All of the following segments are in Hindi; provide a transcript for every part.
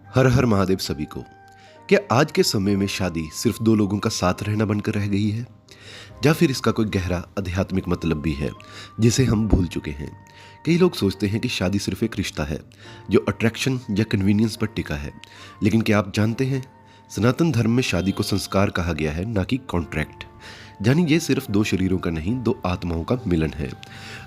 हर हर महादेव सभी को। क्या आज के समय में शादी सिर्फ दो लोगों का साथ रहना बनकर रह गई है, या फिर इसका कोई गहरा आध्यात्मिक मतलब भी है जिसे हम भूल चुके हैं? कई लोग सोचते हैं कि शादी सिर्फ एक रिश्ता है जो अट्रैक्शन या कन्वीनियंस पर टिका है, लेकिन क्या आप जानते हैं सनातन धर्म में शादी को संस्कार कहा गया है, ना कि कॉन्ट्रैक्ट। यानी ये सिर्फ दो शरीरों का नहीं, दो आत्माओं का मिलन है।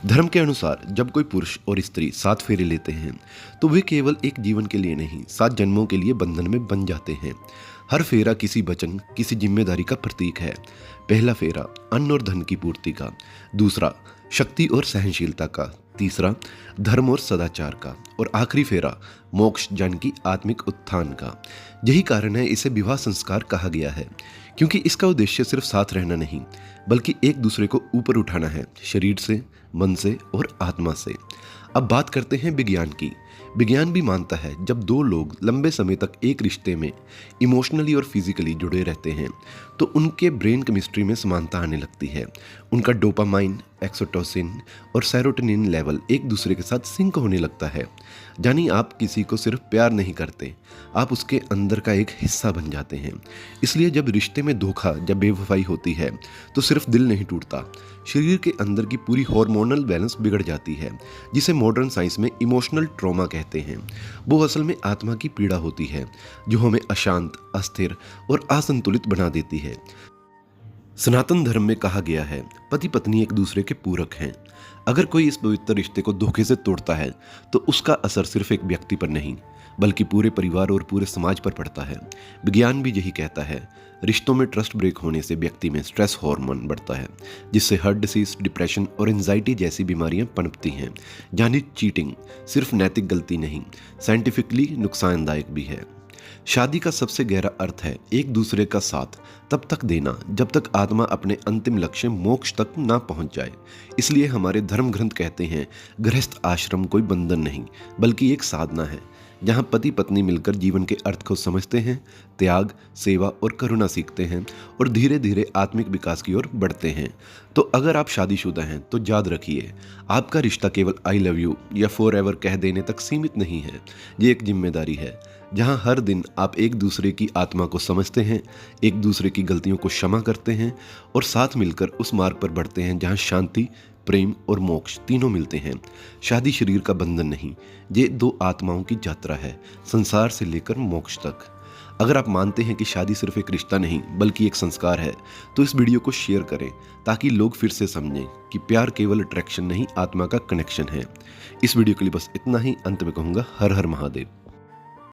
धर्म के अनुसार जब कोई पुरुष और स्त्री सात फेरे लेते हैं तो वे केवल एक जीवन के लिए नहीं, 7 जन्मों के लिए बंधन में बन जाते हैं। हर फेरा किसी वचन, किसी जिम्मेदारी का प्रतीक है। पहला फेरा अन्न और धन की पूर्ति का, दूसरा शक्ति और सहनशीलता का, तीसरा धर्म और सदाचार का, और आखिरी फेरा मोक्ष यानी कि आत्मिक उत्थान का। यही कारण है इसे विवाह संस्कार कहा गया है, क्योंकि इसका उद्देश्य सिर्फ साथ रहना नहीं बल्कि एक दूसरे को ऊपर उठाना है, शरीर से, मन से और आत्मा से। अब बात करते हैं विज्ञान की। विज्ञान भी मानता है जब दो लोग लंबे समय तक एक रिश्ते में इमोशनली और फिजिकली जुड़े रहते हैं तो उनके ब्रेन केमिस्ट्री में समानता आने लगती है। उनका डोपामाइन, एक्सोटोसिन और सेरोटोनिन लेवल एक दूसरे के साथ सिंक होने लगता है। यानी आप किसी को सिर्फ प्यार नहीं करते, आप उसके अंदर का एक हिस्सा बन जाते हैं। इसलिए जब रिश्ते में धोखा या बेवफाई होती है तो सिर्फ दिल नहीं टूटता, शरीर के अंदर की पूरी हार्मोनल बैलेंस बिगड़ जाती है, जिसे मॉडर्न साइंस में इमोशनल ट्रॉमा कहते हैं। वो असल में आत्मा की पीड़ा होती है जो हमें अशांत, अस्थिर और असंतुलित बना देती है। सनातन धर्म में कहा गया है पति पत्नी एक दूसरे के पूरक हैं। अगर कोई इस पवित्र रिश्ते को धोखे से तोड़ता है तो उसका असर सिर्फ एक व्यक्ति पर नहीं बल्कि पूरे परिवार और पूरे समाज पर पड़ता है। विज्ञान भी यही कहता है। रिश्तों में ट्रस्ट ब्रेक होने से व्यक्ति में स्ट्रेस हार्मोन बढ़ता है, जिससे हार्ट डिसीज, डिप्रेशन और एंजाइटी जैसी बीमारियां पनपती हैं। यानी चीटिंग सिर्फ नैतिक गलती नहीं, साइंटिफिकली नुकसानदायक भी है। शादी का सबसे गहरा अर्थ है एक दूसरे का साथ तब तक देना जब तक आत्मा अपने अंतिम लक्ष्य मोक्ष तक ना पहुंच जाए। इसलिए हमारे धर्म ग्रंथ कहते हैं गृहस्थ आश्रम कोई बंधन नहीं बल्कि एक साधना है, जहां पति पत्नी मिलकर जीवन के अर्थ को समझते हैं, त्याग, सेवा और करुणा सीखते हैं और धीरे धीरे आत्मिक विकास की ओर बढ़ते हैं। तो अगर आप शादीशुदा हैं तो याद रखिए, आपका रिश्ता केवल आई लव यू या फॉर एवर कह देने तक सीमित नहीं है। ये एक जिम्मेदारी है जहां हर दिन आप एक दूसरे की आत्मा को समझते हैं, एक दूसरे की गलतियों को क्षमा करते हैं और साथ मिलकर उस मार्ग पर बढ़ते हैं जहां शांति, प्रेम और मोक्ष तीनों मिलते हैं। शादी शरीर का बंधन नहीं, ये दो आत्माओं की यात्रा है, संसार से लेकर मोक्ष तक। अगर आप मानते हैं कि शादी सिर्फ एक रिश्ता नहीं बल्कि एक संस्कार है तो इस वीडियो को शेयर करें ताकि लोग फिर से समझें कि प्यार केवल अट्रैक्शन नहीं, आत्मा का कनेक्शन है। इस वीडियो के लिए बस इतना ही। अंत में कहूँगा हर हर महादेव।